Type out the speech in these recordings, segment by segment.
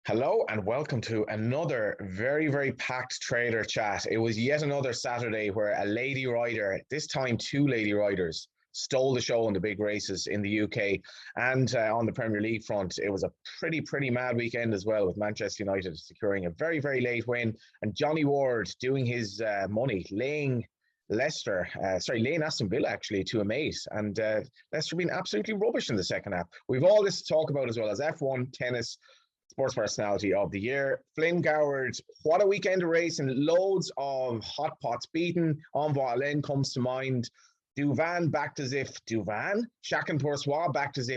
Hello and welcome to another very packed trailer chat. It was yet another Saturday where a lady rider, this time two lady riders, stole the show in the big races in the UK and on the Premier League front. It was a pretty mad weekend as well, with Manchester United securing a very late win and Johnny Ward doing his money, laying Aston Villa actually to a mate, and Leicester being absolutely rubbish in the second half. We've all this to talk about, as well as F1, tennis, Sports Personality of the Year. Flynn Goward, what a weekend of racing. Loads of hot pots beaten. Envoy Alain comes to mind. Chacun backed as if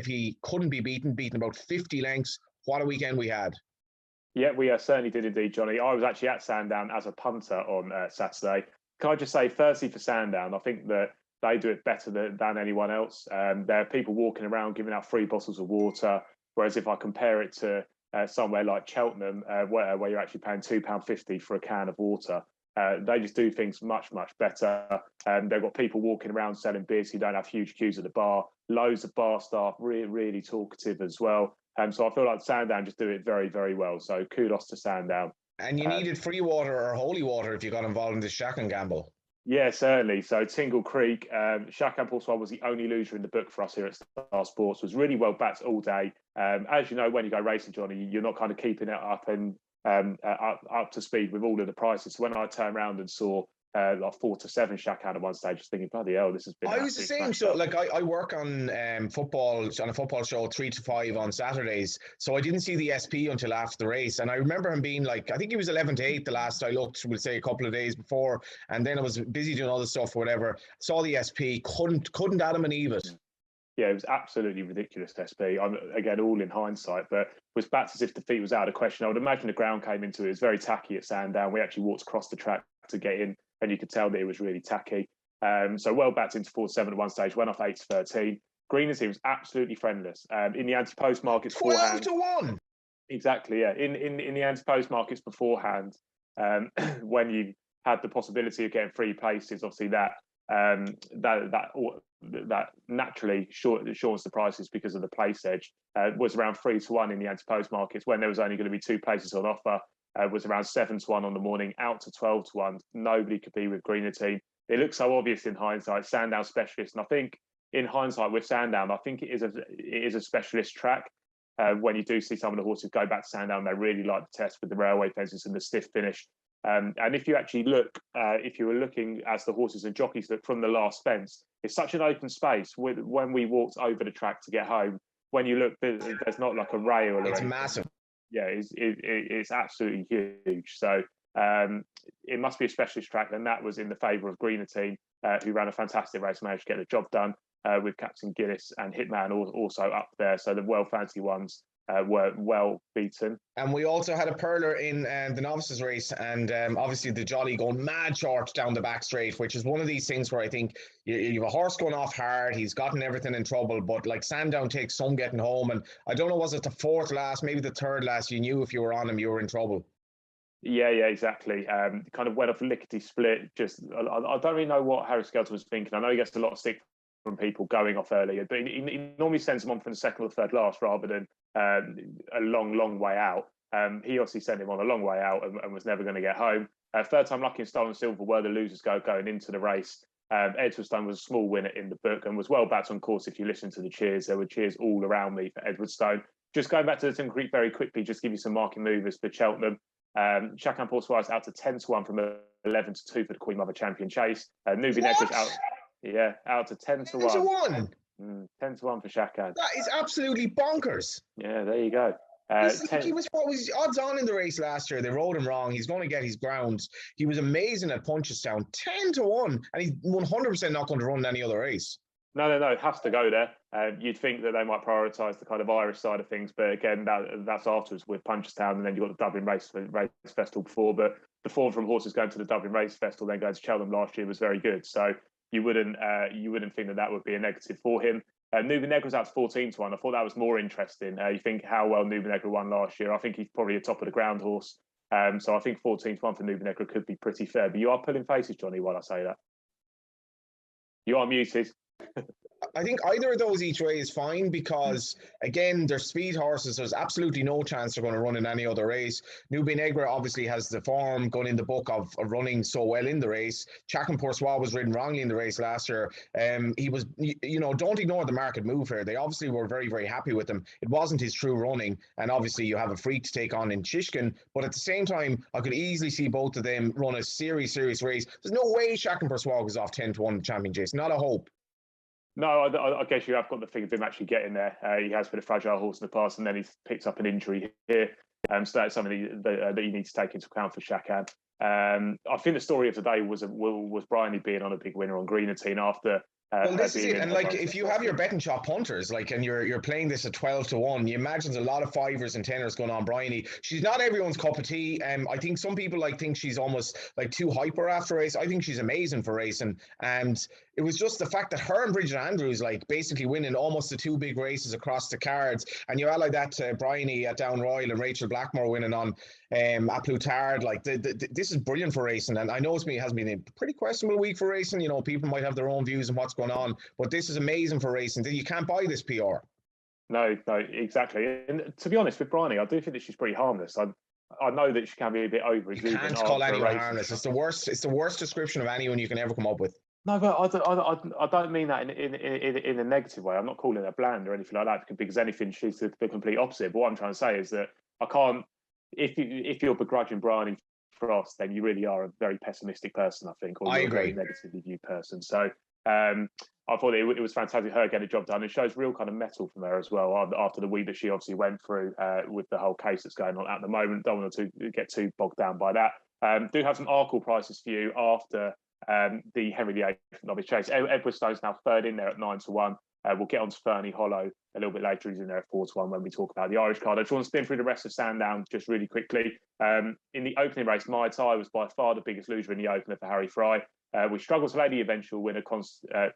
he couldn't be beaten about 50 lengths. What a weekend we had. Yeah, we certainly did indeed, Johnny. I was actually at Sandown as a punter on Saturday. Can I just say, firstly, for Sandown, I think that they do it better than anyone else. There are people walking around giving out free bottles of water, whereas if I compare it to somewhere like Cheltenham, where you're actually paying £2.50 for a can of water. They just do things much better. They've got people walking around selling beers who don't have huge queues at the bar. Loads of bar staff, really talkative as well. So I feel like Sandown just do it very well. So kudos to Sandown. And you needed free water or holy water if you got involved in the Chacun gamble. Yeah, certainly. So Tingle Creek, Chacun was the only loser in the book for us here at Star Sports. Was really well backed all day. As you know, when you go racing, Johnny, you're not kind of keeping it up and up to speed with all of the prices. So when I turned around and saw like 4 to 7 Chacun at one stage, just thinking, bloody hell, this has been. I was the same. So, like, I work on football on a football show 3 to 5 on Saturdays. So I didn't see the SP until after the race, and I remember him being like, I think he was 11 to 8 the last I looked. We'll say a couple of days before, and then I was busy doing other stuff or whatever. Saw the SP, couldn't Adam and Eve it. Yeah, it was absolutely ridiculous, SP. Again, all in hindsight, but was backed as if defeat was out of question. I would imagine the ground came into it. It was very tacky at Sandown. We actually walked across the track to get in, and you could tell that it was really tacky. So well backed into 4-7 at one stage, went off 8 to 13. Greanteen was absolutely friendless. In the anti-post markets 12 to 1. Exactly, yeah. In the anti-post markets beforehand, when you had the possibility of getting free places, obviously that naturally shortens the prices because of the place edge. Was around 3 to 1 in the anti-post markets when there was only going to be 2 places on offer. Was around 7 to 1 on the morning, out to 12 to 1. Nobody could be with Greanteen. It looks so obvious in hindsight. Sandown specialist, and I think in hindsight with Sandown, I think it is a specialist track. When you do see some of the horses go back to Sandown, they really like the test with the railway fences and the stiff finish. And if you actually look, if you were looking as the horses and jockeys look from the last fence, it's such an open space. When we walked over the track to get home, when you look, there's not like a rail. Or it's anything. Massive. Yeah, it's absolutely huge. So it must be a specialist track, and that was in the favour of Greanteen, who ran a fantastic race, managed to get the job done with Captain Gillis and Hitman also up there. So the well fancy ones were well beaten. And we also had a perler in the novices race, and obviously the Jolly going mad short down the back straight, which is one of these things where I think you have a horse going off hard, he's gotten everything in trouble, but like Sandown takes some getting home, and I don't know, was it the 4th last, maybe the 3rd last, you knew if you were on him you were in trouble. Yeah, exactly. Kind of went off lickety split. Just I don't really know what Harry Skelton was thinking. I know he gets a lot of stick from people going off earlier, but he normally sends them on from the 2nd or 3rd last rather than a long way out. He obviously sent him on a long way out and was never going to get home. 3rd time lucky and stolen silver were the losers going into the race. Edwardstone was a small winner in the book and was well backed on course. If you listen to the cheers, there were cheers all around me for Edwardstone. Just going back to the Tingle Creek very quickly, just give you some marking movers for Cheltenham. Chacun out to 10 to 1 from 11 to 2 for the Queen Mother Champion Chase. Nube Negra's out to 10 to 1. 10 to 1. 10 to 1 for Chacun. That is absolutely bonkers. Yeah, there you go. He was odds on in the race last year. They rode him wrong. He's going to get his grounds. He was amazing at Punchestown, 10 to 1, and he's 100% not going to run any other race. No, it has to go there. You'd think that they might prioritise the kind of Irish side of things, but again, that's afterwards with Punchestown, and then you've got the Dublin Race Festival before. But the form from horses going to the Dublin Race Festival, then going to Cheltenham last year was very good. So you wouldn't think that would be a negative for him. Nube Negra's out to 14 to 1. I thought that was more interesting. You think how well Nube Negra won last year. I think he's probably a top of the ground horse. So I think 14 to 1 for Nube Negra could be pretty fair. But you are pulling faces, Johnny, while I say that. You are muted. I think either of those each way is fine because, again, they're speed horses. There's absolutely no chance they're going to run in any other race. Nube Negra obviously has the form going in the book of running so well in the race. Chacun was ridden wrongly in the race last year. He was, don't ignore the market move here. They obviously were very, very happy with him. It wasn't his true running. And obviously you have a freak to take on in Chacun. But at the same time, I could easily see both of them run a serious race. There's no way Chacun is off 10-1 in the Champion Chase. Not a hope. No, I guess you have got the thing of him actually getting there. He has been a fragile horse in the past, and then he's picked up an injury here. So that's something that you need to take into account for Chacun. I think the story of today was Bryony being on a big winner on Greanteen after. Well, this is it. And like, if you have your betting shop punters, like, and you're playing this at 12-1, you imagine there's a lot of fivers and tenors going on. Bryony, she's not everyone's cup of tea. I think some people think she's almost like too hyper after race. I think she's amazing for racing, and it was just the fact that her and Bridget Andrews basically winning almost the two big races across the cards, and you ally that to Bryony at Down Royal and Rachel Blackmore winning on at Plutard. This is brilliant for racing, and I know it has been a pretty questionable week for racing. People might have their own views on what's going on, but this is amazing for racing. You can't buy this PR. No, exactly. And to be honest with Bryony, I do think that she's pretty harmless. I know that she can be a bit over. You can't call anyone harmless. It's the worst description of anyone you can ever come up with. No, but I don't mean that in a negative way. I'm not calling her bland or anything like that, because anything, she's the complete opposite. But what I'm trying to say is that I can't. If you're begrudging Bryony Frost, then you really are a very pessimistic person, I think, or I agree. A very negatively viewed person. So I thought it was fantastic her getting a job done. It shows real kind of mettle from her as well after the week that she obviously went through with the whole case that's going on at the moment. Don't want to get too bogged down by that. Do have some Arkle prices for you after the Henry VIII Novice Chase. Edwardstone's now third in there at 9-1. We'll get on to Fernie Hollow a little bit later. He's in there at 4-1 when we talk about the Irish card. I just want to spin through the rest of Sandown just really quickly. In the opening race, My Tai was by far the biggest loser in the opener for Harry Fry. We struggled to lay the eventual winner,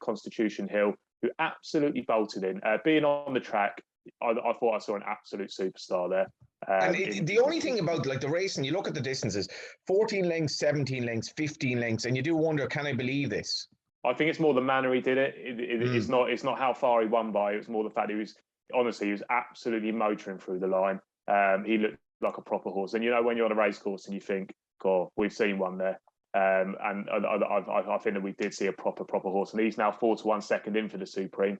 Constitution Hill, who absolutely bolted in. Being on the track, I thought I saw an absolute superstar there. And the only thing about the race, and you look at the distances, 14 lengths, 17 lengths, 15 lengths, and you do wonder, can I believe this? I think it's more the manner he did it. It's not how far he won by. It was more the fact he was absolutely motoring through the line. He looked like a proper horse. And when you're on a race course and you think, God, we've seen one there. And I think that we did see a proper horse. And he's now 4-1 second in for the Supreme.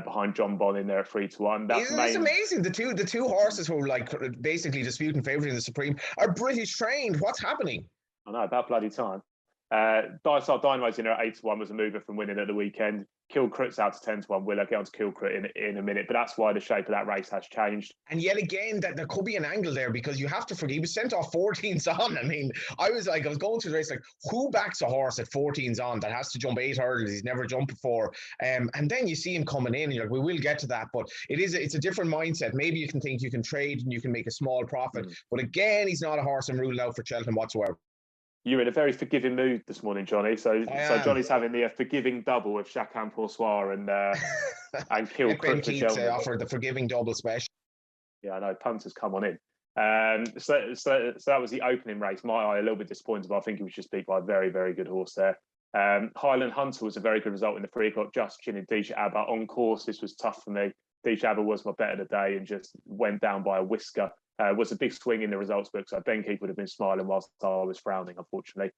Behind John Bond in there at 3-1. It's amazing. The two horses who are basically disputing favourite in the Supreme are British trained. What's happening? I know, about bloody time. Dysart Dynamo's in there at 8-1 was a mover from winning at the weekend. Kilcruit's out to 10-1. We'll get on to Kilcruit in a minute, but that's why the shape of that race has changed. And yet again, that there could be an angle there, because you have to forget he was sent off 14s on. I mean, I was going through the race who backs a horse at 14s on that has to jump 8 hurdles he's never jumped before? And then you see him coming in, and you're like, we will get to that, but it's a different mindset. Maybe you can think you can trade and you can make a small profit, but again, he's not a horse I'm ruled out for Cheltenham whatsoever. You're in a very forgiving mood this morning, Johnny. So Johnny's having the forgiving double of Chacun Poursoir and Kilcruit for Cheltenham. Offered the forgiving double special. Yeah, I know. Punters come on in. So that was the opening race. My eye a little bit disappointed, but I think he was just beat by a very, very good horse there. Highland Hunter was a very good result in the 3 o'clock. Just chinning Deesh Abba on course. This was tough for me. Deesh Abba was my bet of the day and just went down by a whisker. Was a big swing in the results book, so Ben Keith would have been smiling whilst I was frowning, unfortunately.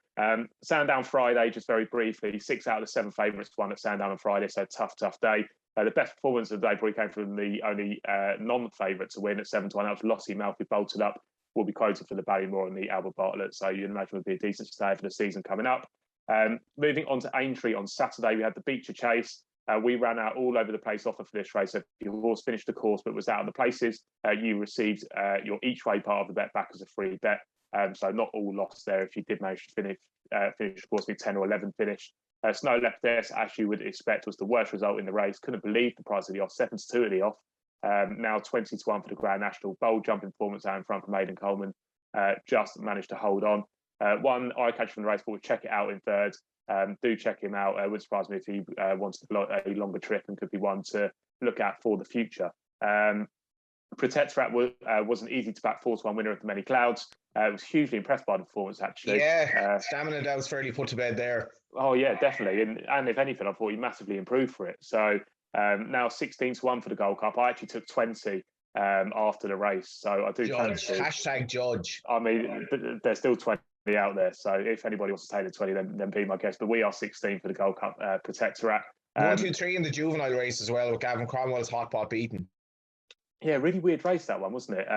Sandown Friday, just very briefly, 6 out of the 7 favourites won at Sandown on Friday, so tough day. The best performance of the day probably came from the only non-favourite to win at 7-1. That was Lossie Mouth, who bolted up, will be quoted for the Ballymore and the Albert Bartlett, so you'd imagine it would be a decent stay for the season coming up. Moving on to Aintree on Saturday, we had the Beecher Chase. We ran out all over the place offer for this race. So if your horse finished the course but was out of the places, you received your each way part of the bet back as a free bet. So not all lost there if you did manage to finish the course with 10 or 11 finished. Snow Left S, as you would expect, was the worst result in the race. Couldn't believe the price of the off, 7-2 at the off. Now 20-1 for the Grand National. Bold jumping performance out in front from Aidan Coleman. Just managed to hold on. One eye catch from the race, but we'll check it out in third. Do check him out. It would surprise me if he wanted a longer trip and could be one to look at for the future. Protect Rat wasn't easy to back 4-1 winner of the Many Clouds. Was hugely impressed by the performance, actually. Yeah, stamina that was fairly put to bed there. Oh, yeah, definitely. And if anything, I thought he massively improved for it. So Now 16 to 1 for the Gold Cup. I actually took 20 after the race, so I do Judge, fancy. hashtag judge. I mean, there's still 20 out there, so if anybody wants to take the 20, then be my guest. But we are 16 for the Gold Cup Protectorate. 1, 2, 3 in the juvenile race as well with Gavin Cromwell's hot pot beaten. Yeah, really weird race that one, wasn't it?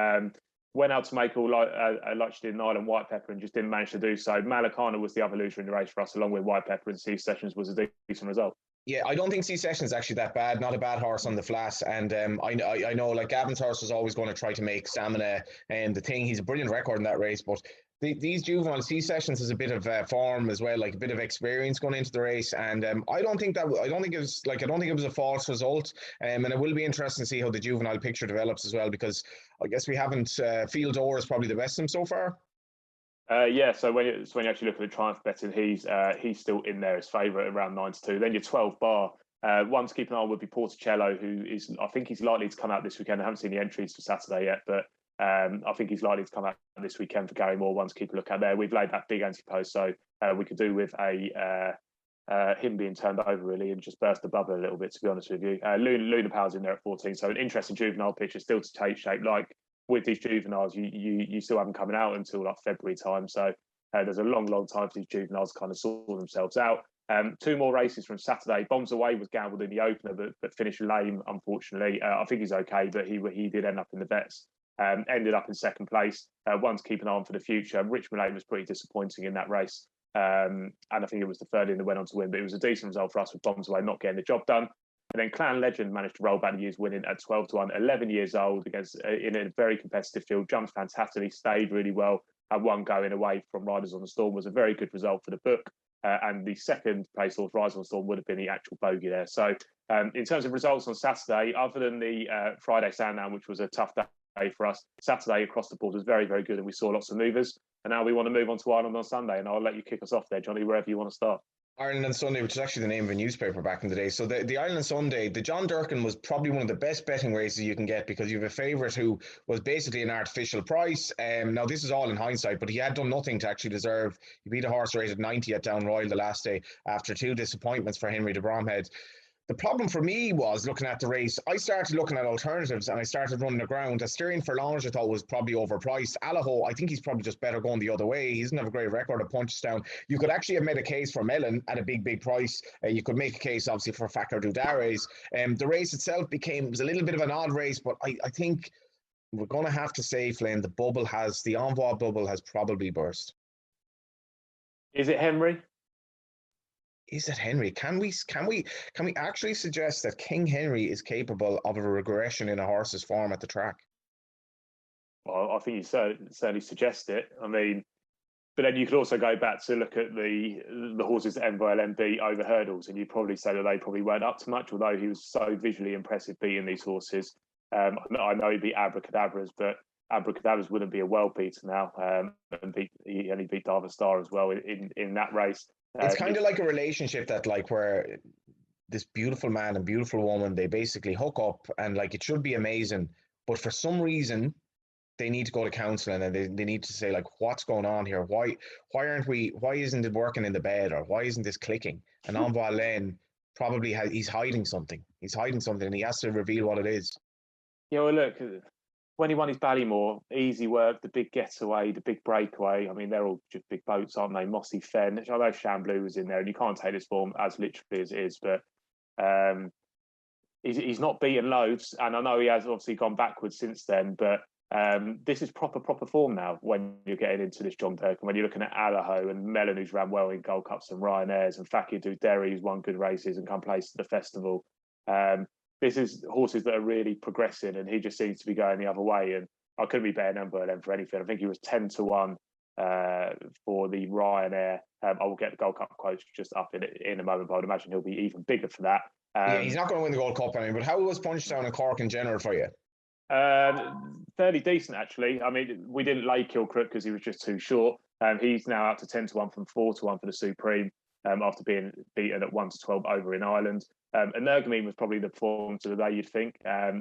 Went out to make all like she did in Ireland, White Pepper, and just didn't manage to do so. Malakana was the other loser in the race for us, along with White Pepper, and Steve Sessions was a decent result. Yeah, I don't think C Sessions is actually that bad. Not a bad horse on the flat. And I know like Gavin's horse was always going to try to make stamina and the thing. He's a brilliant record in that race, but these juvenile C Sessions has a bit of form as well, like a bit of experience going into the race. And I don't think it was a false result. And it will be interesting to see how the juvenile picture develops as well, because I guess we haven't Field Door is probably the best of them so far. Yeah, so when you actually look at the triumph betting, he's still in there as favourite around 9 to 2. Then your 12 bar. One to keep an eye on would be Porticello, who I think he's likely to come out this weekend. I haven't seen the entries for Saturday yet, but I think he's likely to come out this weekend for Gary Moore. One to keep a look at there. We've laid that big anti-post, so we could do with him being turned over really and just burst the bubble a little bit, to be honest with you. Luna Power's in there at 14, so an interesting juvenile picture still to take shape. Like with these juveniles, you still haven't coming out until like February time, so there's a long time for these juveniles to kind of sort themselves out. 2 more races from Saturday. Bombs Away was gambled in the opener, but finished lame, unfortunately. I think he's okay, but he did end up in the vets. Ended up in second place. One to keep an eye on for the future. Richmond 8 was pretty disappointing in that race. And I think it was the third in that went on to win, but it was a decent result for us with Bombs Away not getting the job done. And then Clan Legend managed to roll back the years, winning at 12 to 1, 11 years old against in a very competitive field. Jumped fantastically, stayed really well. Had one going away from Riders on the Storm, was a very good result for the book. And the second place horse, Riders on the Storm, would have been the actual bogey there. So in terms of results on Saturday, other than the Friday Sandown, which was a tough day for us, Saturday across the board was very, very good, and we saw lots of movers. And now we want to move on to Ireland on Sunday, and I'll let you kick us off there, Johnny, wherever you want to start. Ireland and Sunday, which is actually the name of a newspaper back in the day. So the Ireland Sunday, the John Durkin was probably one of the best betting races you can get, because you have a favourite who was basically an artificial price. Now, this is all in hindsight, but he had done nothing to actually deserve. He beat a horse rated 90 at Down Royal the last day after 2 disappointments for Henry de Bromhead. The problem for me was looking at the race. I started looking at alternatives and I started running the ground. Asterion Forlange I thought was probably overpriced. Alaho, I think he's probably just better going the other way. He doesn't have a great record at Punchestown. You could actually have made a case for Mellon at a big price. You could make a case obviously for Fakir Dudares. The race itself was a little bit of an odd race, but I think we're going to have to say, Flynn, the Envoi bubble has probably burst. Is it Henry? Is it Henry? Can we actually suggest that King Henry is capable of a regression in a horse's form at the track? Well, I think you certainly suggest it. I mean, but then you could also go back to look at the horses that Envoi beat over hurdles, and you'd probably say that they probably weren't up to much, although he was so visually impressive beating these horses. I know he beat Abracadabras, but Abracadabras wouldn't be a world beater now. And he only beat Darva Star as well in that race. It's kind of like a relationship that, like, where this beautiful man and beautiful woman, they basically hook up and like it should be amazing, but for some reason they need to go to counselling and they need to say, like, what's going on here? Why isn't it working in the bed, or why isn't this clicking? And Envoi Lane probably he's hiding something. He's hiding something and he has to reveal what it is. Yeah, well, look, when he won his Ballymore, easy work, the big getaway, the big breakaway. I mean, they're all just big boats, aren't they? Mossy Fen. I know Chambly was in there, and you can't take this form as literally as it is, but he's not beaten loads, and I know he has obviously gone backwards since then, but this is proper form now when you're getting into this John Durkin, when you're looking at Alaho and Mellon, who's ran well in Gold Cups and Ryanair's, and Fakir Derry, who's won good races and come place to the festival. This is horses that are really progressing, and he just seems to be going the other way. And I couldn't be betting Envoi for anything. I think he was 10 to 1 for the Ryanair. I will get the Gold Cup quotes just up in a moment, but I would imagine he'll be even bigger for that. Yeah, he's not going to win the Gold Cup anyway, but how was Punchestown and Cork in general for you? Fairly decent, actually. I mean, we didn't lay Kilcruit because he was just too short. He's now up to 10 to 1 from 4 to 1 for the Supreme after being beaten at 1 to 12 over in Ireland. Energumene was probably the performance of the day, you'd think.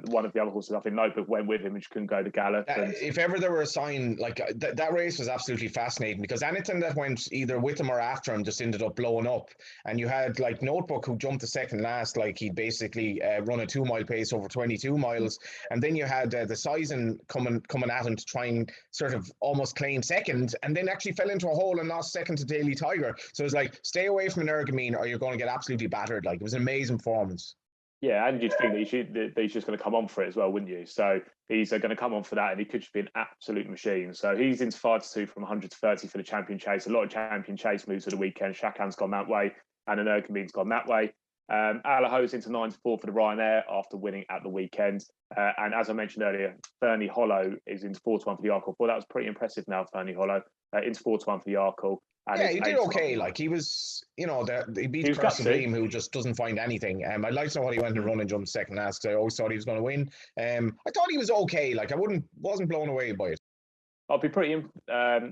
One of the other horses, I think Nube went with him and couldn't go to gallop. If ever there were a sign, like that race was absolutely fascinating, because anything that went either with him or after him just ended up blowing up. And you had like Notebook, who jumped the second last, like he'd basically run a 2 mile pace over 22 miles. And then you had the Sizen coming at him to try and sort of almost claim second, and then actually fell into a hole and lost second to Daily Tiger. So it was like, stay away from Energumene or you're going to get absolutely battered. Like, it was an amazing performance. Yeah, and you'd think that he's just going to come on for it as well, wouldn't you? So he's going to come on for that, and he could just be an absolute machine. So he's into 5-2 from 100 to 30 for the Champion Chase. A lot of Champion Chase moves at the weekend. Chacun's gone that way, and Energumene's gone that way. Allaho's into 9-4 for the Ryanair after winning at the weekend. And as I mentioned earlier, Fernie Hollow is into 4-1 for the Arkle. Well, that was pretty impressive now, Fernie Hollow. Into 4-1 for the Arkle. Yeah, he did okay. Like, he was, he beat Person Dream, who just doesn't find anything. I'd like to know what he went and run and jumped second last. I always thought he was going to win. I thought he was okay. Like, wasn't blown away by it. I'll be pretty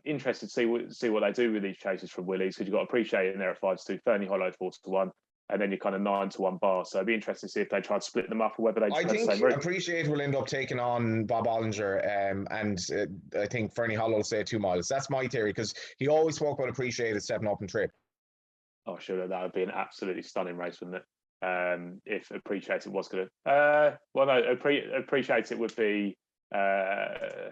interested to see what they do with these chases from Willys, because you've got to appreciate in there at 5-2, Fernie Hollow 4-1. And then you're kind of 9-1 bar. So it'd be interesting to see if they try to split them up or whether they just I think Appreciate will end up taking on Bob Ollinger, and I think Fernie Hollow will stay 2 miles. That's my theory, because he always spoke about Appreciate at 7 up and trip. Oh, sure, that would be an absolutely stunning race, wouldn't it? If Appreciate it was going to. Well, no, Appreciate it would be. Hang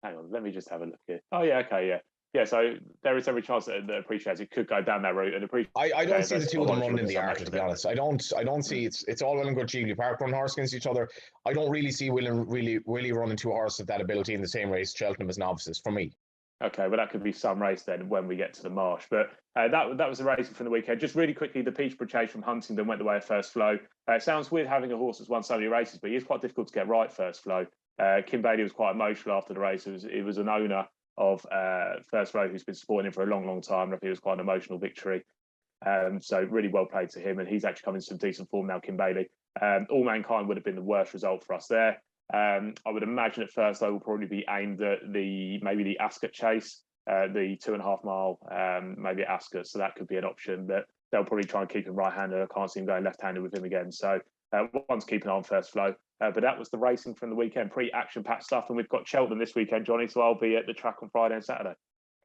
on, let me just have a look here. Oh, yeah, okay, yeah. Yeah, so there is every chance that Appreciate it could go down that route. And I don't see the two of them running in the Arkle, to be honest. I don't see it's all well and good Cheveley Park run horse against each other. I don't really see Willie running two horses of that ability in the same race, Cheltenham as novices, for me. Okay, well, that could be some race then when we get to the Marsh. But that was the racing from the weekend. Just really quickly, the Peterborough Chase from Huntingdon went the way of First Flow. It sounds weird having a horse that's won so many races, but he is quite difficult to get right, First Flow. Kim Bailey was quite emotional after the race. It was an owner of First Row who's been supporting him for a long, long time. And I think it was quite an emotional victory. So really well played to him, and he's actually coming to some decent form now, Kim Bailey. All Mankind would have been the worst result for us there. I would imagine at first though will probably be aimed at maybe the Ascot Chase, the 2.5 mile, maybe at Ascot. So that could be an option, but they'll probably try and keep him right-handed. I can't see him going left-handed with him again. So one's keeping on First Flow. But that was the racing from the weekend, pre-action-packed stuff. And we've got Cheltenham this weekend, Johnny, so I'll be at the track on Friday and Saturday.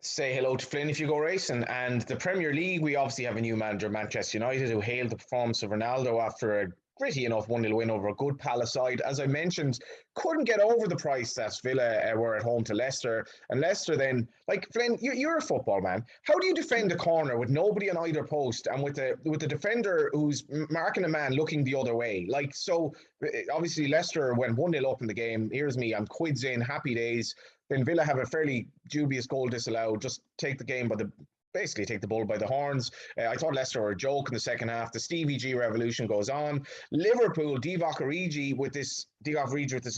Say hello to Flynn if you go racing. And the Premier League, we obviously have a new manager, Manchester United, who hailed the performance of Ronaldo after a gritty enough 1-0 win over a good Palace side. As I mentioned, couldn't get over the price that Villa were at home to Leicester. And Leicester then, like, Flynn, you're a football man. How do you defend a corner with nobody on either post and with the defender who's marking a man looking the other way? Like, so obviously Leicester went 1-0 up in the game. Here's me, I'm quids in, happy days. Then Villa have a fairly dubious goal disallowed, just take the game basically take the bull by the horns. I thought Leicester were a joke in the second half. The Stevie G revolution goes on. Liverpool, Divock Origi with this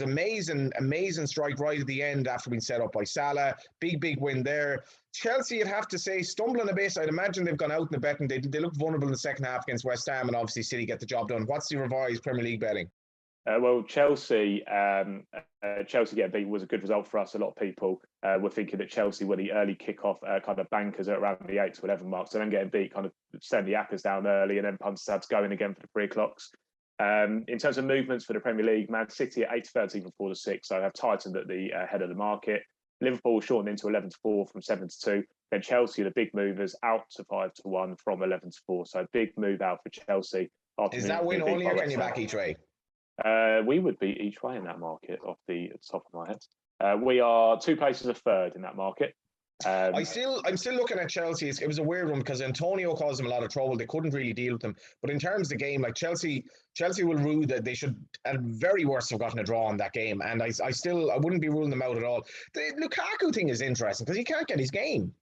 amazing strike right at the end after being set up by Salah. Big win there. Chelsea, I'd have to say, stumbling a bit. I'd imagine they've gone out in the betting. They looked vulnerable in the second half against West Ham, and obviously City get the job done. What's the revised Premier League betting? Well, Chelsea getting beat was a good result for us. A lot of people were thinking that Chelsea were the early kick-off kind of bankers at around the 8 to 11 mark. So then getting beat kind of send the Appers down early, and then Punchestown's going again for the 3 o'clocks. In terms of movements for the Premier League, Man City at 8 to 13 from 4 to 6. So have tightened at the head of the market. Liverpool shortened into 11 to 4 from 7 to 2. Then Chelsea, the big movers, out to 5 to 1 from 11 to 4. So big move out for Chelsea. Is that win only, or can you back each way? We would be each way in that market off the top of my head. We are 2 places of third in that market. I'm still looking at Chelsea. It was a weird one because Antonio caused them a lot of trouble. They couldn't really deal with them. But in terms of the game, like Chelsea will rule that they should, at very worst, have gotten a draw in that game. And I wouldn't be ruling them out at all. The Lukaku thing is interesting because he can't get his game.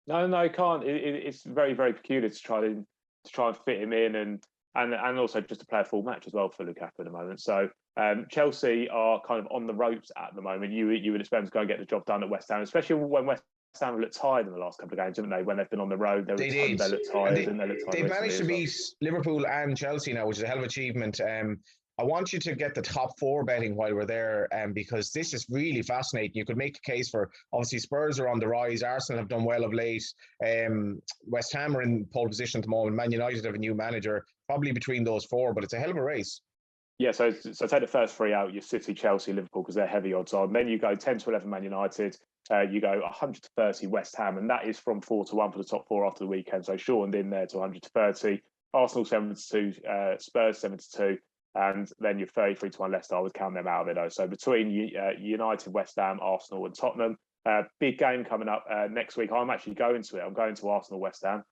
No, he can't. It's very, very peculiar to try and fit him in and also just to play a full match as well for Lukaku at the moment. So Chelsea are kind of on the ropes at the moment. You would expect them to go and get the job done at West Ham, especially when West Ham looked tired in the last couple of games, didn't they? When they've been on the road, they looked tired. They've managed to beat Liverpool and Chelsea now, which is a hell of an achievement. I want you to get the top four betting while we're there, because this is really fascinating. You could make a case for, obviously, Spurs are on the rise. Arsenal have done well of late. West Ham are in pole position at the moment. Man United have a new manager, probably between those four, but it's a hell of a race. Yeah, so take the first three out, your City, Chelsea, Liverpool, because they're heavy odds on. Then you go 10 to 11 Man United, you go 100 to 30 West Ham, and that is from 4 to 1 for the top four after the weekend. So shortened in there to 100 to 30. Arsenal 7 to 2, Spurs 7 to 2, and then you're 33 to 1 Leicester. I would count them out of it though. So between United, West Ham, Arsenal, and Tottenham, big game coming up next week. I'm actually going to it. I'm going to Arsenal, West Ham.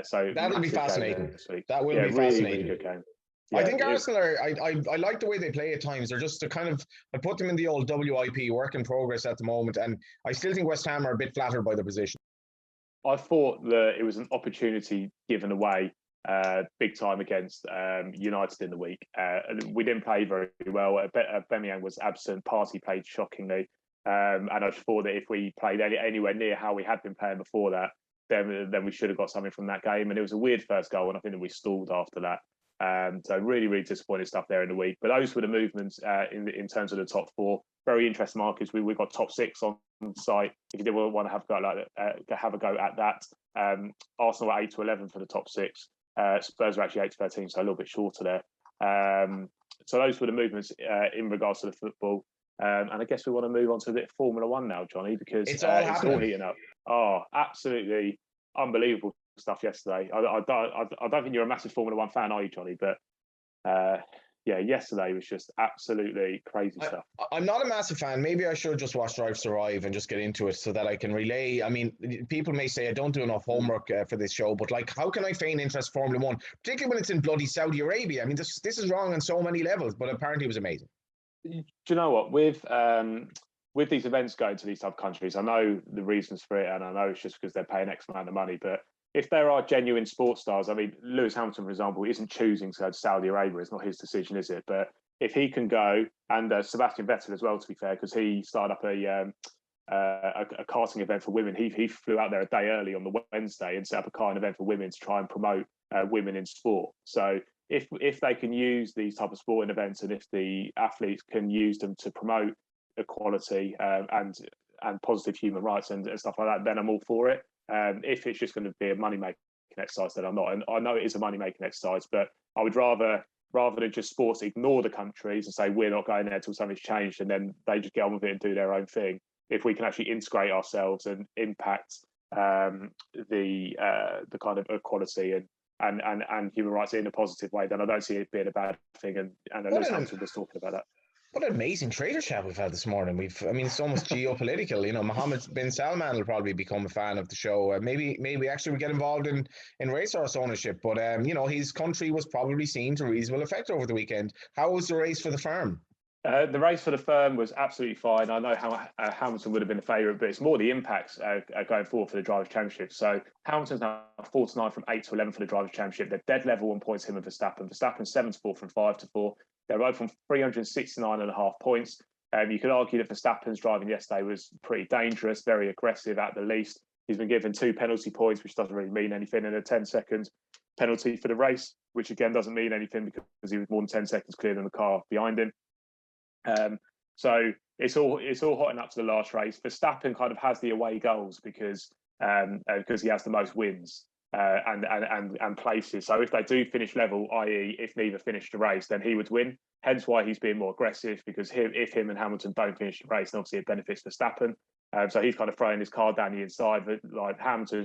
So that'll be fascinating. That will be really, fascinating. really good game. Yeah, I think Arsenal are, I like the way they play at times. They're just I put them in the old WIP, work in progress at the moment. And I still think West Ham are a bit flattered by the position. I thought that it was an opportunity given away big time against United in the week. We didn't play very well. Aubameyang was absent. Partey played shockingly. And I thought that if we played anywhere near how we had been playing before that, then we should have got something from that game. And it was a weird first goal, and I think that we stalled after that. So really, really disappointing stuff there in the week. But those were the movements in terms of the top four. Very interesting markets. We've got top six on site. If you did want to have a go at that, Arsenal are 8 to 11 for the top six. Spurs are actually 8 to 13, so a little bit shorter there. So those were the movements in regards to the football. And I guess we want to move on to a bit of Formula One now, Johnny, because it's all heating up. Oh, absolutely unbelievable stuff yesterday. I don't think you're a massive Formula One fan, are you, Johnny? But yeah, yesterday was just absolutely crazy stuff. I'm not a massive fan. Maybe I should just watch Drive Survive and just get into it so that I can relay. I mean, people may say I don't do enough homework for this show, but like, how can I feign interest in Formula One, particularly when it's in bloody Saudi Arabia? I mean, this is wrong on so many levels, but apparently it was amazing. Do you know what? With these events going to these type of countries, I know the reasons for it, and I know it's just because they're paying X amount of money, but if there are genuine sports stars, I mean, Lewis Hamilton, for example, isn't choosing to go to Saudi Arabia. It's not his decision, is it? But if he can go, and Sebastian Vettel as well, to be fair, because he started up a karting event for women. He flew out there a day early on the Wednesday and set up a karting event for women to try and promote women in sport. So if they can use these type of sporting events, and if the athletes can use them to promote equality and positive human rights and stuff like that, then I'm all for it. If it's just going to be a money-making exercise, then I'm not. And I know it is a money-making exercise, but I would rather than just sports ignore the countries and say we're not going there until something's changed, and then they just get on with it and do their own thing. If we can actually integrate ourselves and impact the kind of equality and human rights in a positive way, then I don't see it being a bad thing. And Lewis Hamilton was talking about that. What an amazing trader chat we've had this morning. It's almost geopolitical. You know, Mohammed bin Salman will probably become a fan of the show. Maybe actually we get involved in racehorse ownership. But his country was probably seen to reasonable effect over the weekend. How was the race for the firm? The race for the firm was absolutely fine. I know how Hamilton would have been a favourite, but it's more the impacts going forward for the Drivers' Championship. So Hamilton's now 49 from 8 to 11 for the Drivers' Championship. They're dead level on points, him and Verstappen. Verstappen 7 to 4 from 5 to 4. They're both from 369.5 points. You could argue that Verstappen's driving yesterday was pretty dangerous, very aggressive at the least. He's been given 2 penalty points, which doesn't really mean anything, and a 10-second penalty for the race, which again doesn't mean anything because he was more than 10 seconds clearer than the car behind him. So it's all hotting up to the last race. Verstappen kind of has the away goals because he has the most wins and places. So if they do finish level, i.e. if neither finish the race, then he would win. Hence why he's being more aggressive, because if him and Hamilton don't finish the race, then obviously it benefits Verstappen. So he's kind of throwing his card down the inside, but like Hamilton's